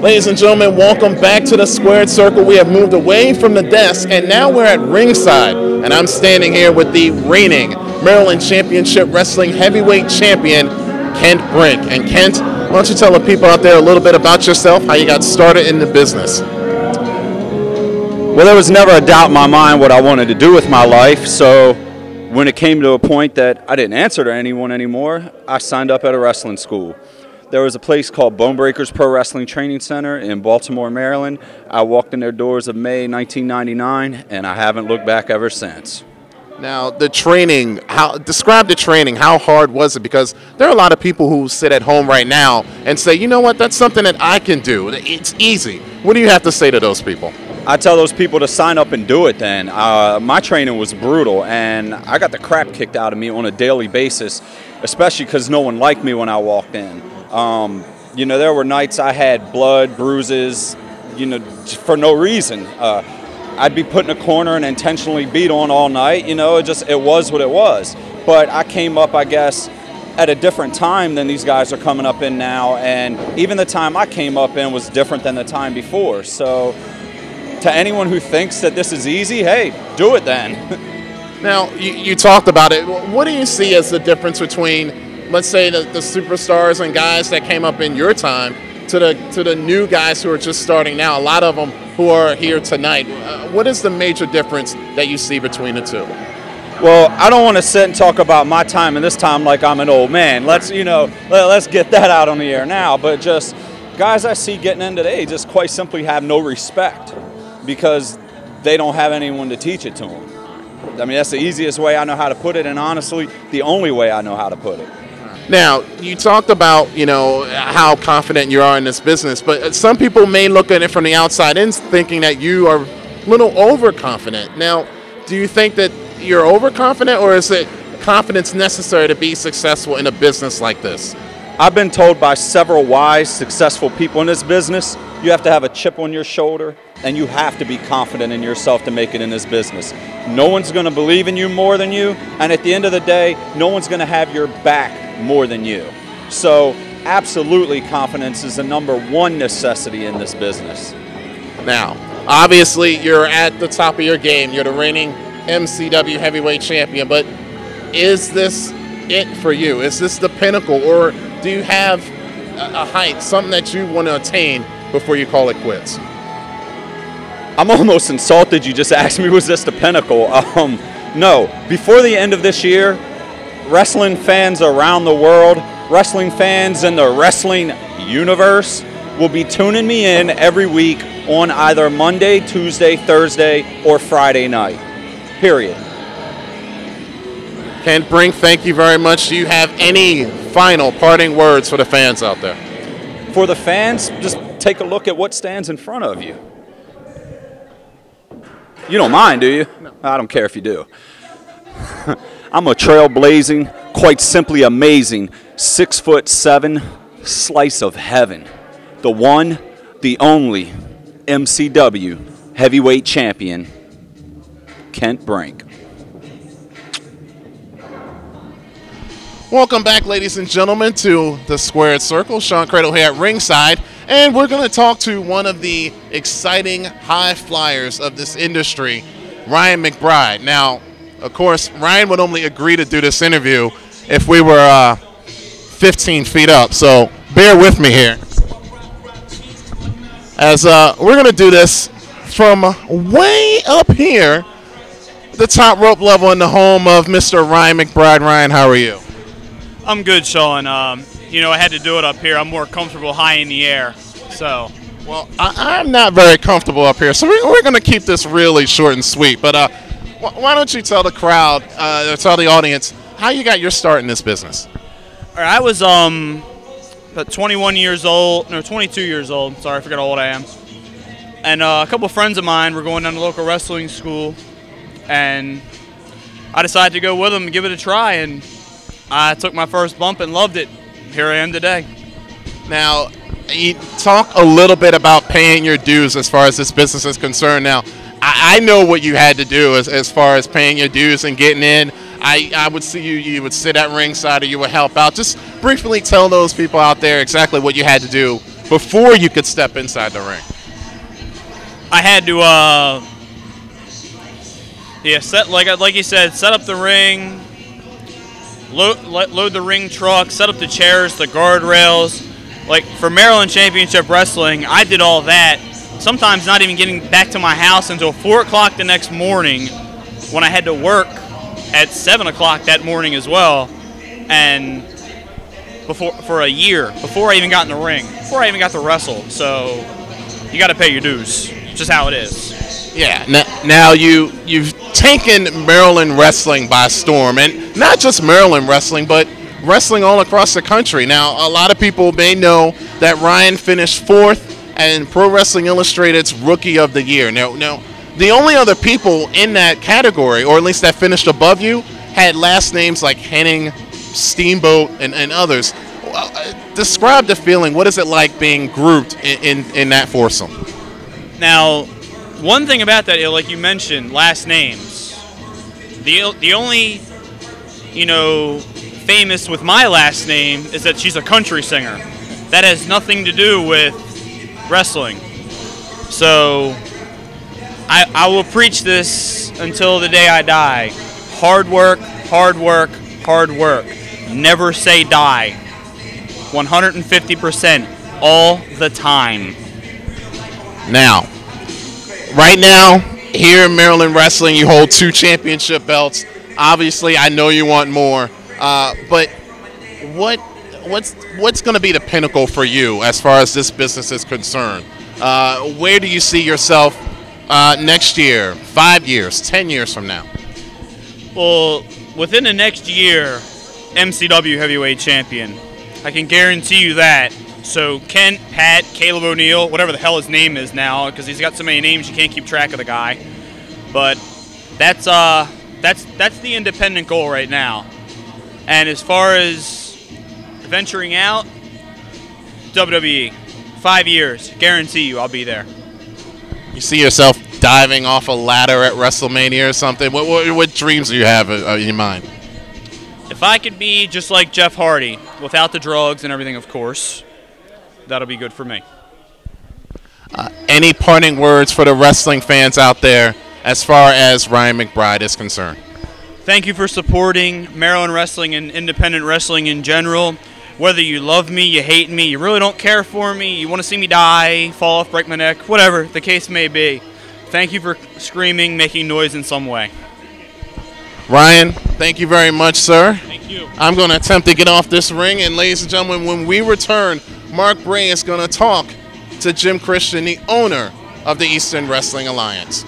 Ladies and gentlemen, welcome back to the Squared Circle. We have moved away from the desk, and now we're at ringside. And I'm standing here with the reigning Maryland Championship Wrestling Heavyweight Champion, Kent Brink. And Kent, why don't you tell the people out there a little bit about yourself, how you got started in the business? Well, there was never a doubt in my mind what I wanted to do with my life, so when it came to a point that I didn't answer to anyone anymore, I signed up at a wrestling school. There was a place called Bone Breakers Pro Wrestling Training Center in Baltimore, Maryland. I walked in their doors in May 1999, and I haven't looked back ever since. Now, the training, describe the training. How hard was it? Because there are a lot of people who sit at home right now and say, you know what, that's something that I can do. It's easy. What do you have to say to those people? I tell those people to sign up and do it then. My training was brutal, and I got the crap kicked out of me on a daily basis, especially because no one liked me when I walked in. You know, there were nights I had blood, bruises, you know, for no reason. I'd be put in a corner and intentionally beat on all night. You know, it was what it was. But I came up, I guess, at a different time than these guys are coming up in now, and even the time I came up in was different than the time before. So to anyone who thinks that this is easy, hey, do it then. Now, you talked about it. What do you see as the difference between, let's say, the superstars and guys that came up in your time to the new guys who are just starting now, a lot of them who are here tonight? What is the major difference that you see between the two? Well, I don't want to sit and talk about my time and this time like I'm an old man. Let's get that out on the air now. But just guys I see getting in today just quite simply have no respect because they don't have anyone to teach it to them. I mean, that's the easiest way I know how to put it, and honestly, the only way I know how to put it. Now, you talked about, you know, how confident you are in this business, but some people may look at it from the outside in thinking that you are a little overconfident. Now, do you think that you're overconfident, or is it confidence necessary to be successful in a business like this? I've been told by several wise, successful people in this business, you have to have a chip on your shoulder, and you have to be confident in yourself to make it in this business. No one's going to believe in you more than you, and at the end of the day, no one's going to have your back more than you. So absolutely, confidence is the #1 necessity in this business. Now, obviously, you're at the top of your game. You're the reigning MCW heavyweight champion, but is this it for you? Is this the pinnacle, or do you have a height, something that you want to attain before you call it quits? I'm almost insulted you just asked me, was this the pinnacle? No. Before the end of this year, wrestling fans around the world, wrestling fans in the wrestling universe will be tuning me in every week on either Monday, Tuesday, Thursday, or Friday night. Period. Kent Brink, thank you very much. Do you have any final parting words for the fans out there? For the fans, just take a look at what stands in front of you. You don't mind, do you? No. I don't care if you do. I'm a trailblazing, quite simply amazing, 6'7" slice of heaven. The one, the only MCW heavyweight champion, Kent Brink. Welcome back, ladies and gentlemen, to the Squared Circle. Shawn Credle here at ringside, and we're going to talk to one of the exciting high flyers of this industry, Ryan McBride. Now, of course, Ryan would only agree to do this interview if we were 15 feet up, so bear with me here. As we're going to do this from way up here, the top rope level in the home of Mr. Ryan McBride. Ryan, how are you? I'm good, Shawn. You know, I had to do it up here. I'm more comfortable high in the air. So, well, I'm not very comfortable up here, so we're going to keep this really short and sweet. But why don't you tell the crowd, tell the audience, how you got your start in this business? all right, I was about 21 years old, no, 22 years old. Sorry, I forgot how old I am. And a couple of friends of mine were going down to local wrestling school, and I decided to go with them and give it a try, and I took my first bump and loved it. Here I am today. Now, you talk a little bit about paying your dues as far as this business is concerned. Now, I know what you had to do as far as paying your dues and getting in. I would see you would sit at ringside or you would help out. Just briefly tell those people out there exactly what you had to do before you could step inside the ring? I had to, set like you said, set up the ring, load the ring truck, set up the chairs, the guardrails. Like for Maryland Championship Wrestling, I did all that. Sometimes not even getting back to my house until 4 o'clock the next morning, when I had to work at 7 o'clock that morning as well, and for a year before I even got in the ring, before I even got to wrestle. So you got to pay your dues. It's just how it is. Yeah. Now you've taken Maryland wrestling by storm, and not just Maryland wrestling, but wrestling all across the country. Now, a lot of people may know that Ryan finished 4th in Pro Wrestling Illustrated's Rookie of the Year. Now, the only other people in that category, or at least that finished above you, had last names like Henning, Steamboat, and others. Describe the feeling. What is it like being grouped in that foursome? Now, one thing about that, like you mentioned, last names. The only, famous with my last name is that she's a country singer. That has nothing to do with wrestling. So I will preach this until the day I die. Hard work, hard work, hard work. Never say die. 150% all the time. Now, right now, here in Maryland Wrestling, you hold 2 championship belts. Obviously, I know you want more, but what's going to be the pinnacle for you as far as this business is concerned? Where do you see yourself next year, 5 years, 10 years from now? Well, within the next year, MCW Heavyweight Champion. I can guarantee you that. So Kent, Pat, Caleb O'Neill, whatever the hell his name is now, because he's got so many names you can't keep track of the guy. But that's the independent goal right now. And as far as venturing out, WWE, 5 years, guarantee you I'll be there. You see yourself diving off a ladder at WrestleMania or something? What dreams do you have in your mind? If I could be just like Jeff Hardy, without the drugs and everything, of course, that'll be good for me. Any parting words for the wrestling fans out there as far as Ryan McBride is concerned? Thank you for supporting Maryland wrestling and independent wrestling in general. Whether you love me, you hate me, you really don't care for me, you want to see me die, fall off, break my neck, whatever the case may be. Thank you for screaming, making noise in some way. Ryan, thank you very much, sir. Thank you. I'm going to attempt to get off this ring, and ladies and gentlemen, when we return, Mark Bray is going to talk to Jim Christian, the owner of the Eastern Wrestling Alliance.